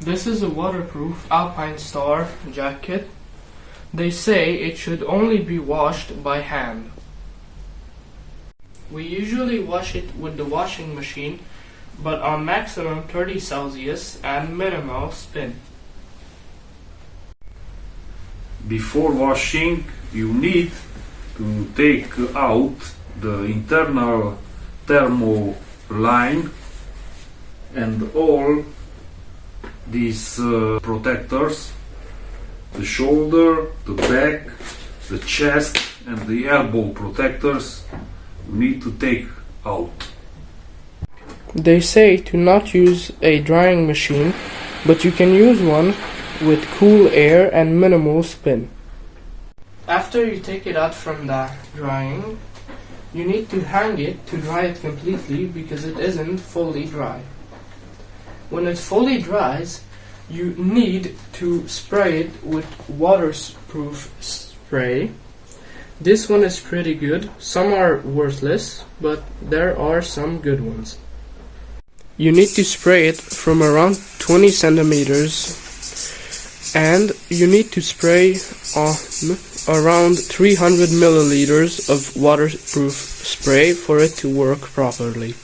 This is a waterproof Alpine Star jacket. They say it should only be washed by hand. We usually wash it with the washing machine, but on maximum 30 Celsius and minimal spin. Before washing, you need to take out the internal thermo line and all these protectors, the shoulder, the back, the chest and the elbow protectors you need to take out. They say to not use a drying machine, but you can use one with cool air and minimal spin. After you take it out from the drying, you need to hang it to dry it completely because it isn't fully dry. When it fully dries, you need to spray it with waterproof spray. This one is pretty good. Some are worthless, but there are some good ones. You need to spray it from around 20 centimeters and you need to spray on around 300 milliliters of waterproof spray for it to work properly.